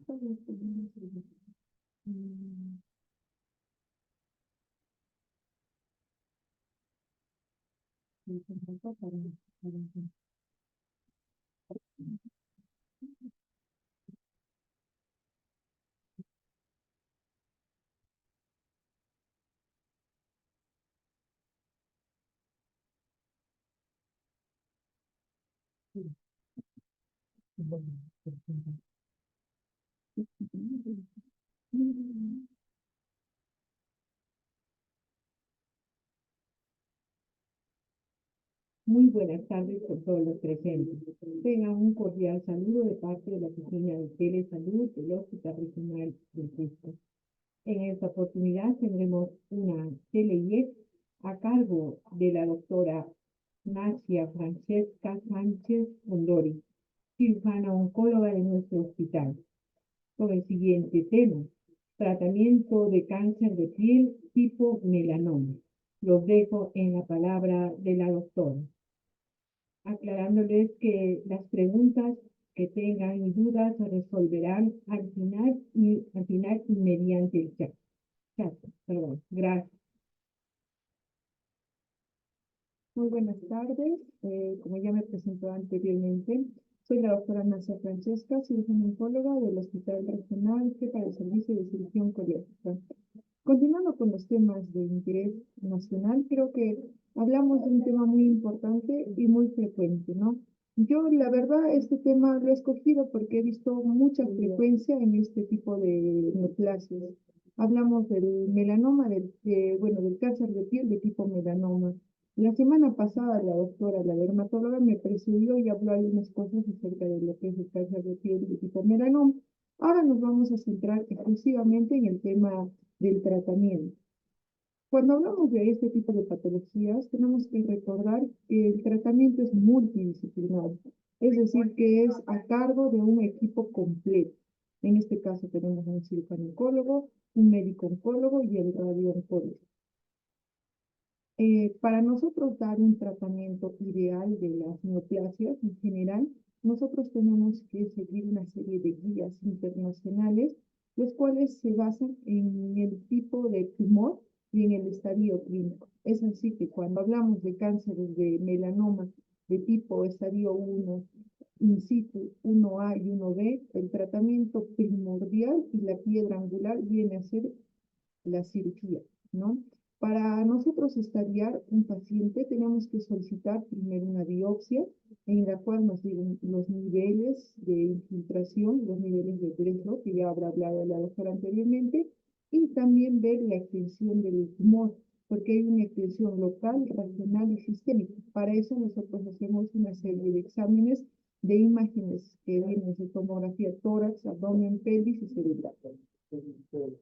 Muy buenas tardes con todos los presentes. Tengan un cordial saludo de parte de la Oficina de Telesalud del Hospital Regional del Cusco. En esta oportunidad tendremos una TeleIEC a cargo de la doctora Nacia Francesca Sánchez Mondori, cirujana oncóloga de nuestro hospital, con el siguiente tema: tratamiento de cáncer de piel tipo melanoma. Los dejo en la palabra de la doctora, aclarándoles que las preguntas que tengan y dudas se resolverán al final y mediante el chat. Perdón, gracias. Muy buenas tardes. Como ya me presentó anteriormente, soy la doctora Nacia Francesca, cirujana oncóloga del Hospital Regional para el Servicio de Cirugía Oncológica. Continuando con los temas de interés nacional, creo que hablamos de un tema muy importante y muy frecuente, ¿no? Yo, la verdad, este tema lo he escogido porque he visto mucha frecuencia en este tipo de neoplasias. Hablamos del melanoma, del cáncer de piel de tipo melanoma. La semana pasada la doctora, la dermatóloga, me precedió y habló algunas cosas acerca de lo que es el cáncer de piel de tipo melanoma. Ahora nos vamos a centrar exclusivamente en el tema del tratamiento. Cuando hablamos de este tipo de patologías, tenemos que recordar que el tratamiento es multidisciplinario, es decir, que es a cargo de un equipo completo. En este caso tenemos un cirujano oncólogo, un médico oncólogo y el radiooncólogo. Para nosotros dar un tratamiento ideal de las neoplasias en general, nosotros tenemos que seguir una serie de guías internacionales, los cuales se basan en el tipo de tumor y en el estadio clínico. Es así que cuando hablamos de cánceres de melanoma de tipo estadio 1, in situ 1A y 1B, el tratamiento primordial y la piedra angular viene a ser la cirugía, ¿no? Para nosotros estadiar un paciente tenemos que solicitar primero una biopsia en la cual nos digan los niveles de infiltración, los niveles de blecro, que ya habrá hablado la doctora anteriormente, y también ver la extensión del tumor, porque hay una extensión local, regional y sistémica. Para eso nosotros hacemos una serie de exámenes de imágenes que vienen de tomografía tórax, abdomen, pelvis y cerebral.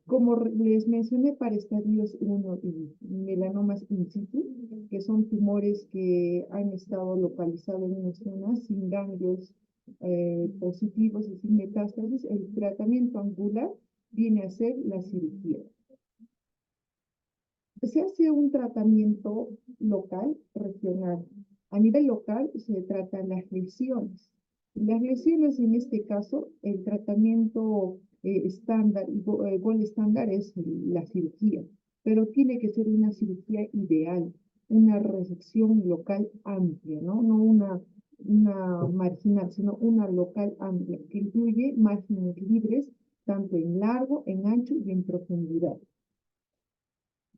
Como les mencioné, para estadios 1 y melanomas in situ, que son tumores que han estado localizados en una zona sin ganglios positivos y sin metástasis, el tratamiento angular viene a ser la cirugía. Se hace un tratamiento local, regional. A nivel local se tratan las lesiones. Las lesiones, en este caso, el tratamiento estándar, gol estándar es la cirugía, pero tiene que ser una cirugía ideal, una resección local amplia, ¿no? No una marginal, sino una local amplia, que incluye márgenes libres, tanto en largo, en ancho y en profundidad.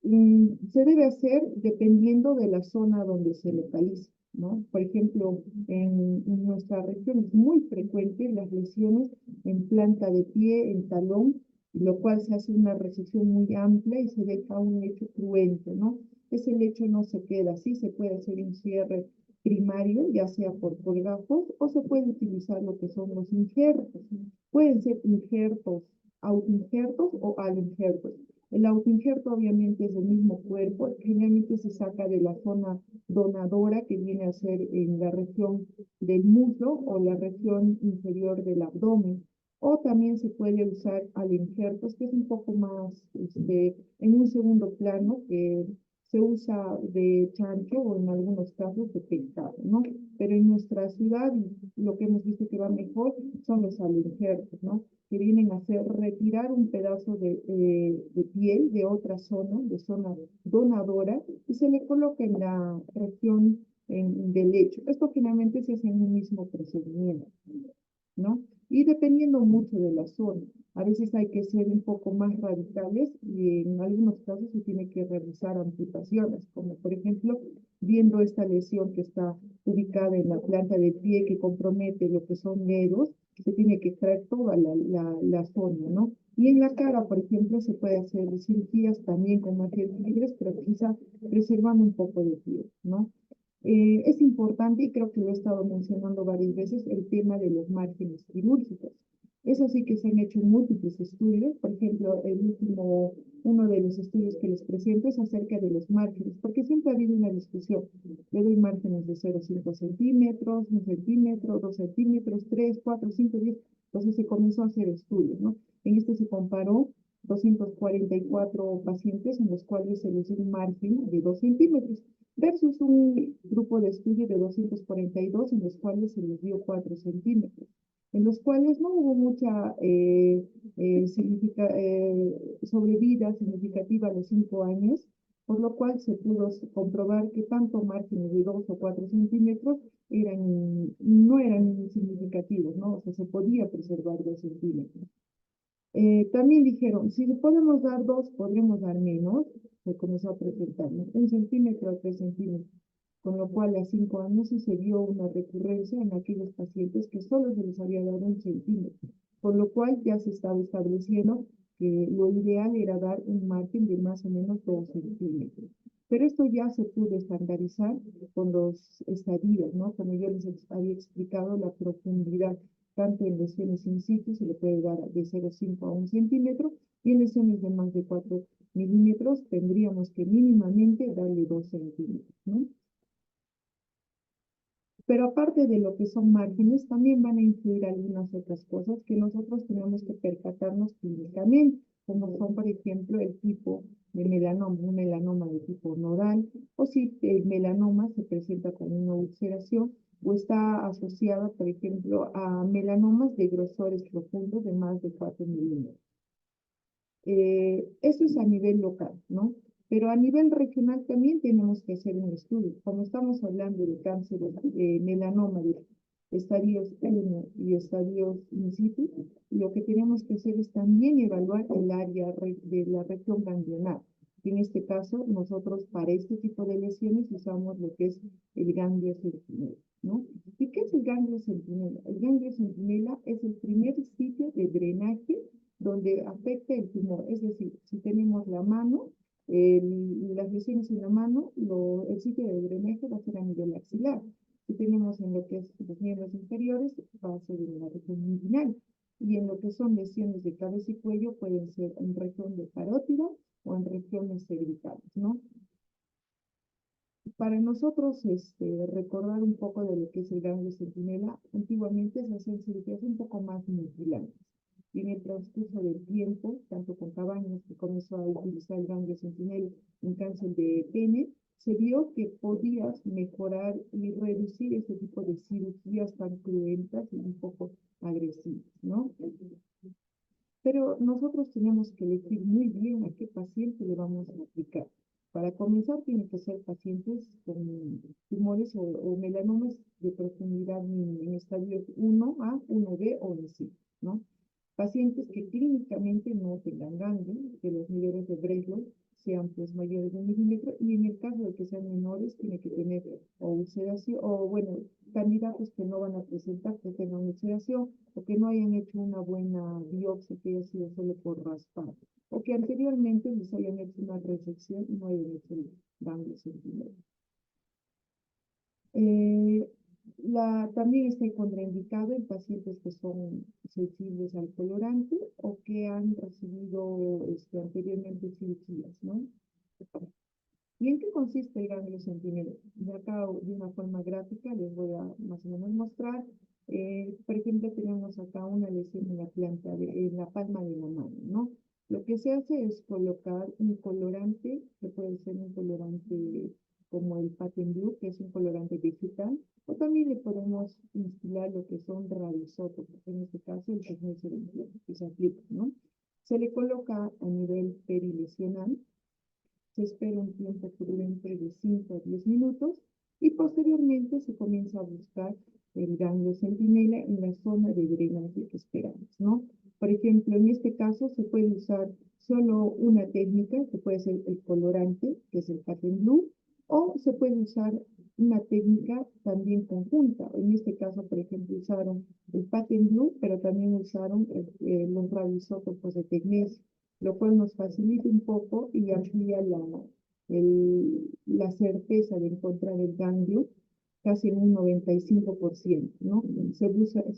Se debe hacer dependiendo de la zona donde se localiza, ¿no? Por ejemplo, en nuestra región es muy frecuente las lesiones en planta de pie, en talón, lo cual se hace una resección muy amplia y se deja un lecho cruento, ¿no? Ese lecho no se queda así, se puede hacer un cierre primario, ya sea por colgajos, o se puede utilizar lo que son los injertos. Pueden ser injertos, autoinjertos o aloinjertos. El autoinjerto obviamente es del mismo cuerpo, generalmente se saca de la zona donadora que viene a ser en la región del muslo o la región inferior del abdomen. O también se puede usar aloinjertos, que es un poco más en un segundo plano, que se usa de chancho o en algunos casos de pescado, ¿no? Pero en nuestra ciudad lo que hemos visto que va mejor son los alinjertos, ¿no? Que vienen a hacer retirar un pedazo de piel de otra zona, de zona donadora, y se le coloca en la región del lecho. Esto finalmente se hace en un mismo procedimiento, ¿no? Y dependiendo mucho de la zona, a veces hay que ser un poco más radicales y en algunos casos se tiene que realizar amputaciones, como por ejemplo, viendo esta lesión que está ubicada en la planta del pie que compromete lo que son dedos, se tiene que extraer toda la zona, ¿no? Y en la cara, por ejemplo, se puede hacer cirugías también con materiales libres, pero quizá preservando un poco de piel, ¿no? Es importante, y creo que lo he estado mencionando varias veces, el tema de los márgenes quirúrgicos. Es así que se han hecho múltiples estudios. Por ejemplo, uno de los estudios que les presento es acerca de los márgenes, porque siempre ha habido una discusión. Le doy márgenes de 0,5 centímetros, 1 centímetro, 2 centímetros, 3, 4, 5, 10. Entonces se comenzó a hacer estudios, ¿no? En este se comparó 244 pacientes en los cuales se les dio un margen de 2 centímetros versus un grupo de estudio de 242 en los cuales se les dio 4 centímetros, en los cuales no hubo mucha sobrevida significativa a los 5 años, por lo cual se pudo comprobar que tanto márgenes de 2 o 4 centímetros no eran significativos, ¿no? O sea, se podía preservar 2 centímetros. También dijeron, si podemos dar 2, podremos dar menos. Se comenzó a presentar, ¿no? 1 centímetro a 3 centímetros, con lo cual a 5 años sí se vio una recurrencia en aquellos pacientes que solo se les había dado 1 centímetro, con lo cual ya se estaba estableciendo que lo ideal era dar un margen de más o menos 2 centímetros. Pero esto ya se pudo estandarizar con los estadios, ¿no? Como yo les había explicado, la profundidad tanto en lesiones in situ se le puede dar de 0,5 a 1 centímetro, y en lesiones de más de 4 milímetros tendríamos que mínimamente darle 2 centímetros, ¿no? Pero aparte de lo que son márgenes, también van a influir algunas otras cosas que nosotros tenemos que percatarnos clínicamente, como son, por ejemplo, el tipo de melanoma, un melanoma de tipo nodal, o si el melanoma se presenta con una ulceración o está asociada, por ejemplo, a melanomas de grosores profundos de más de 4 milímetros. Eso es a nivel local, ¿no? Pero a nivel regional también tenemos que hacer un estudio. Como estamos hablando de cáncer de melanoma de estadios 1 y estadios in situ, lo que tenemos que hacer es también evaluar el área de la región ganglionar. En este caso, nosotros para este tipo de lesiones usamos lo que es el ganglio centinela, ¿no? ¿Y qué es el ganglio centinela? El ganglio centinela es el primer sitio de drenaje donde afecta el tumor. Es decir, si tenemos la mano, las lesiones en la mano, el sitio de drenaje va a ser a nivel axilar. Si tenemos en lo que es los miembros inferiores, va a ser en la región inguinal. Y en lo que son lesiones de cabeza y cuello, pueden ser en región de parótida o en regiones cervicales, ¿no? Para nosotros, recordar un poco de lo que es el ganglio centinela, antiguamente se hacían cirugías un poco más mutilantes. Y en el transcurso del tiempo, tanto con Cabañas, que comenzó a utilizar el ganglio centinela en cáncer de pene, se vio que podías mejorar y reducir ese tipo de cirugías tan cruentas y un poco agresivas, ¿no? Pero nosotros tenemos que elegir muy bien a qué paciente le vamos a aplicar. Para comenzar, tienen que ser pacientes con tumores o melanomas de profundidad en estadios 1A, 1B o en sí, ¿no? Pacientes que clínicamente no tengan ganglio, que los niveles de Breslow sean pues mayores de 1 milímetro, y en el caso de que sean menores, tiene que tener o ulceración, o bueno, candidatos que no van a presentar que tengan ulceración, o que no hayan hecho una buena biopsia, que haya sido solo por raspar, o que anteriormente les hayan hecho una resección y no hayan hecho el ganglio centinela. Eh, también está contraindicado en pacientes que son sensibles al colorante o que han recibido anteriormente cirugías, ¿no? ¿Y en qué consiste el ganglio centinela? De acá, de una forma gráfica, les voy a más o menos mostrar. Por ejemplo, tenemos acá una lesión en la palma de la mano, ¿no? Lo que se hace es colocar un colorante, que puede ser un colorante como el Patent Blue, que es un colorante vegetal, o también le podemos instilar lo que son radioisótopos, en este caso el magnesio 21, que se aplica, ¿no? Se le coloca a nivel perilesional, se espera un tiempo prudente de 5 a 10 minutos y posteriormente se comienza a buscar el ganglio centinela en la zona de drenaje que esperamos, ¿no? Por ejemplo, en este caso se puede usar solo una técnica, que puede ser el colorante, que es el Patent Blue, o se puede usar una técnica también conjunta. En este caso, por ejemplo, usaron el Patent Blue, pero también usaron los radioisótopos de tecnesio, lo cual nos facilita un poco y amplía la certeza de encontrar el ganglio casi en un 95%, ¿no? Se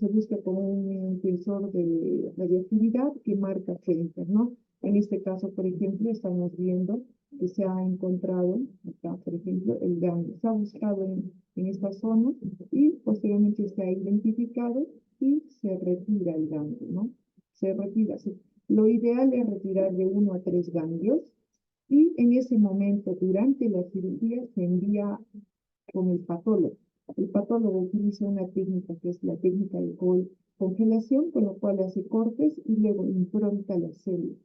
busca con un tensor de radioactividad que marca fuentes, ¿no? En este caso, por ejemplo, estamos viendo que se ha encontrado, acá, por ejemplo, el ganglio. Se ha buscado en esta zona y posteriormente se ha identificado y se retira el ganglio, ¿no? Se retira. Lo ideal es retirar de 1 a 3 ganglios y en ese momento, durante la cirugía, se envía con el patólogo. El patólogo utiliza una técnica que es la técnica de congelación, con lo cual hace cortes y luego impronta las células.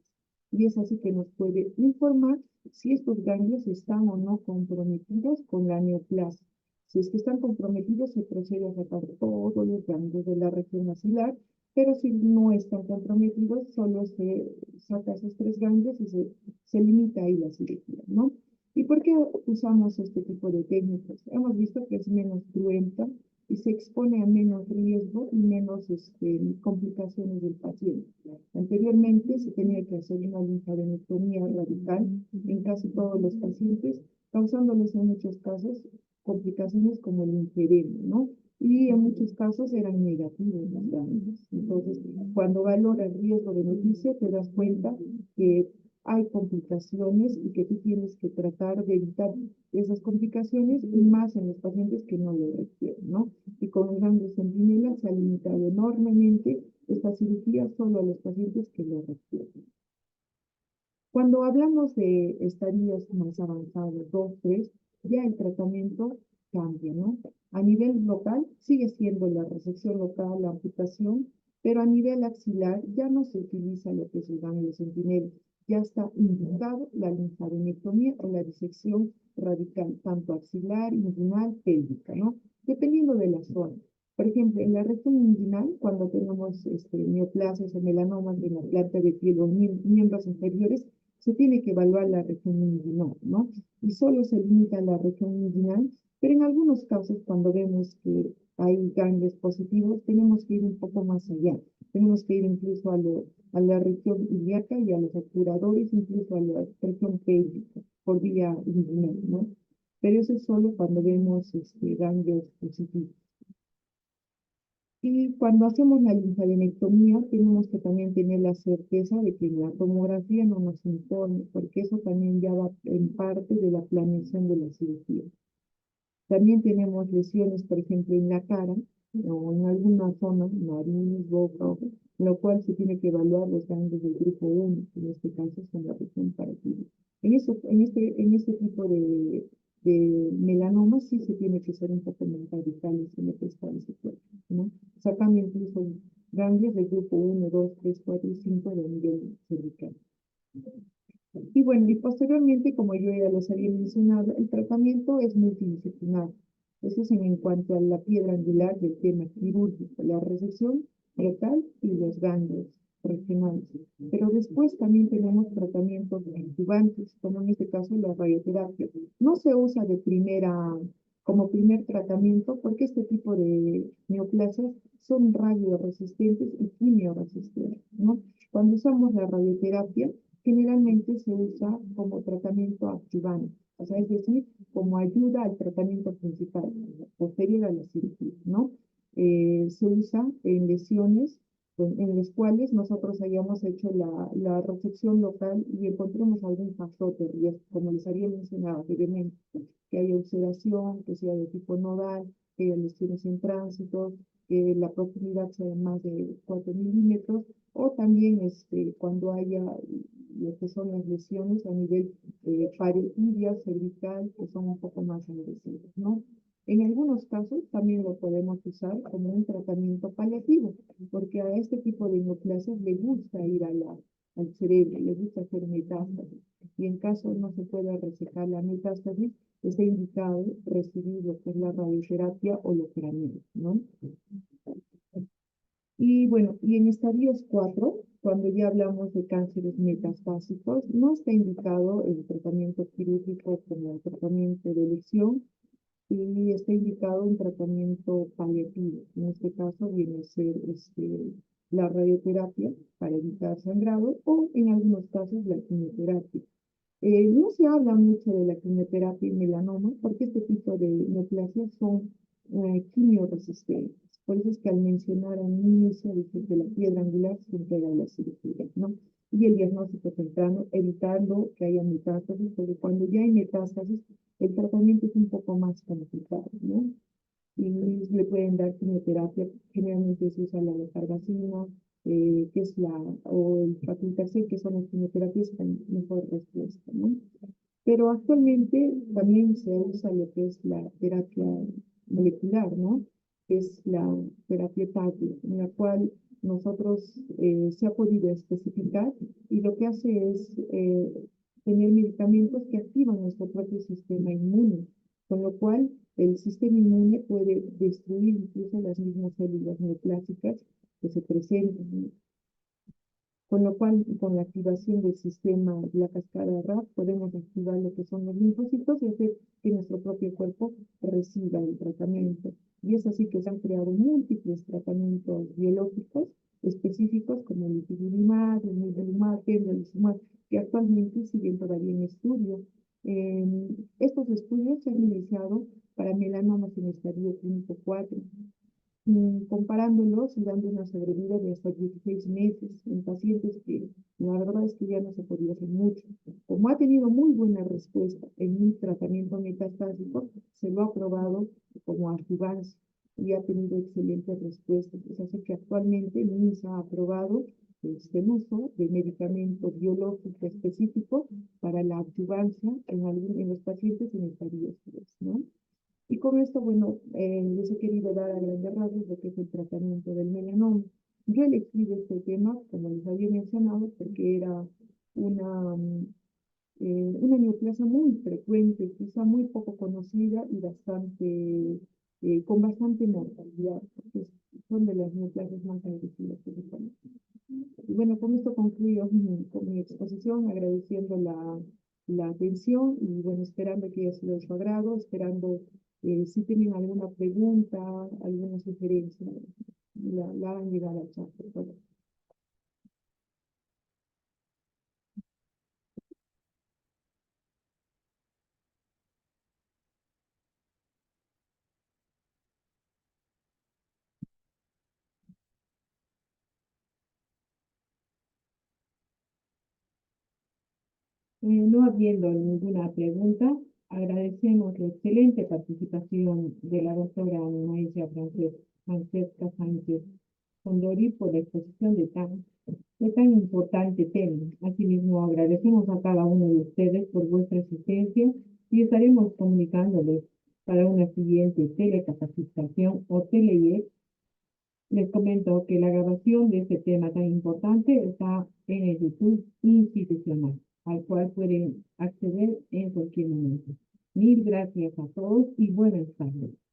Y es así que nos puede informar si estos ganglios están o no comprometidos con la neoplasia. Si es que están comprometidos, se procede a sacar todos los ganglios de la región axilar, pero si no están comprometidos, solo se saca esos 3 ganglios y se limita ahí la cirugía, ¿no? ¿Y por qué usamos este tipo de técnicas? Hemos visto que es menos cruenta y se expone a menos riesgo y menos complicaciones del paciente. Anteriormente se tenía que hacer una linfadenectomía radical en casi todos los pacientes, causándoles en muchos casos complicaciones como el linfedema, ¿no? Y en muchos casos eran negativos las ganglios. Entonces, cuando valora el riesgo-beneficio, te das cuenta que hay complicaciones y que tú tienes que tratar de evitar esas complicaciones y más en los pacientes que no lo requieren, ¿no? Y con el ganglio centinela se ha limitado enormemente esta cirugía solo a los pacientes que lo requieren. Cuando hablamos de estadios más avanzados, 2, 3, ya el tratamiento cambia, ¿no? A nivel local sigue siendo la resección local, la amputación, pero a nivel axilar ya no se utiliza lo que es el ganglio centinela, ya está indicado la linfadenectomía o la disección radical, tanto axilar, inguinal, pélvica, ¿no? Dependiendo de la zona. Por ejemplo, en la región inguinal, cuando tenemos neoplasias o melanomas en la planta de piel o miembros inferiores, se tiene que evaluar la región inguinal, ¿no? Y solo se limita a la región inguinal, pero en algunos casos, cuando vemos que hay ganglios positivos, tenemos que ir un poco más allá. Tenemos que ir incluso a la región ilíaca y a los obturadores, incluso a la región pélvica, por vía inguinal, ¿no? Pero eso es solo cuando vemos ganglios positivos. Y cuando hacemos la linfadenectomía, tenemos que también tener la certeza de que la tomografía no nos impone, porque eso también ya va en parte de la planeación de la cirugía. También tenemos lesiones, por ejemplo, en la cara o en alguna zona, nariz, boca, lo cual se tiene que evaluar los ganglios del grupo 1, en este caso son la región paratida. En este tipo de melanoma sí se tiene que ser un poco más radical y se le prestar ese cuerpo, ¿no? Sacando incluso ganglios del grupo 1, 2, 3, 4 y 5 de nivel cervical. Y bueno, y posteriormente, como yo ya los había mencionado, el tratamiento es multidisciplinar. Eso es en cuanto a la piedra angular del tema quirúrgico, la resección rectal y los ganglios regionales. Pero después también tenemos tratamientos adjuvantes, como en este caso la radioterapia. No se usa como primer tratamiento porque este tipo de neoplasias son radioresistentes y quimioresistentes, ¿no? Cuando usamos la radioterapia, generalmente se usa como tratamiento adjuvante, o sea, es decir, como ayuda al tratamiento principal, posterior a la cirugía, ¿no? Se usa en lesiones en las cuales nosotros hayamos hecho la resección local y encontremos algún factor de riesgo, como les había mencionado anteriormente, que haya ulceración, que sea de tipo nodal, que haya lesiones en tránsito, que la profundidad sea de más de 4 milímetros, o también cuando haya lo que son las lesiones a nivel parotidia, cervical, que son un poco más agresivas, ¿no? En algunos casos también lo podemos usar como un tratamiento paliativo, porque a este tipo de neoplasias le gusta ir al cerebro, le gusta hacer metástasis. Y en caso no se pueda resecar la metástasis, está indicado recibir lo que es la radioterapia o loperamida, ¿no? Y bueno, y en estadios 4, cuando ya hablamos de cánceres metastásicos, no está indicado el tratamiento quirúrgico como el tratamiento de elección y está indicado un tratamiento paliativo. En este caso viene a ser la radioterapia para evitar sangrado o en algunos casos la quimioterapia. No se habla mucho de la quimioterapia en melanoma porque este tipo de neoplasias son quimioresistentes. Por eso es que al mencionar al inicio de la piedra angular se entrega la cirugía, ¿no? Y el diagnóstico temprano, evitando que haya metástasis, porque cuando ya hay metástasis, el tratamiento es un poco más complicado, ¿no? Y le pueden dar quimioterapia, generalmente se usa la lefargacina, que es o el Facultacel, que son las quimioterapias con mejor respuesta, ¿no? Pero actualmente también se usa lo que es la terapia molecular, ¿no? Que es la terapia TAGI, en la cual nosotros se ha podido especificar y lo que hace es tener medicamentos que activan nuestro propio sistema inmune, con lo cual el sistema inmune puede destruir incluso las mismas células neoplásicas que se presentan, con lo cual, con la activación del sistema, la cascada RAF, podemos activar lo que son los linfocitos y hacer que nuestro propio cuerpo reciba el tratamiento. Y es así que se han creado múltiples tratamientos biológicos específicos como el ipilimumab, el nivolumab, pembrolizumab, que actualmente siguen todavía en estudio. Estos estudios se han iniciado para melanomas en estadio clínico 4, comparándolos y dando una sobrevida de hasta 16 meses en pacientes que la verdad es que ya no se podía hacer mucho. Como ha tenido muy buena respuesta en un tratamiento metastásico, se lo ha aprobado como adjuvance y ha tenido excelentes respuestas. Es así que actualmente MINSA ha aprobado el uso de medicamento biológico específico para la adjuvancia en los pacientes en estadio 3, ¿no? Y con esto, bueno, les he querido dar a grandes rasgos lo que es el tratamiento del melanoma. Yo elegí este tema, como les había mencionado, porque era una, una neoplasia muy frecuente, quizá muy poco conocida y con bastante mortalidad, porque son de las neoplasias más agresivas que se conocen. Y bueno, con esto concluyo con mi exposición, agradeciendo la atención y bueno, esperando que haya sido de su agrado, esperando si tienen alguna pregunta, alguna sugerencia, la hagan llegar al chat, por favor. No habiendo ninguna pregunta, agradecemos la excelente participación de la doctora maestra Francesca Sánchez Condori por la exposición de tan importante tema. Asimismo, agradecemos a cada uno de ustedes por vuestra asistencia y estaremos comunicándoles para una siguiente telecapacitación o tele. Les comento que la grabación de este tema tan importante está en el YouTube institucional, al cual pueden acceder en cualquier momento. Mil gracias a todos y buenas tardes.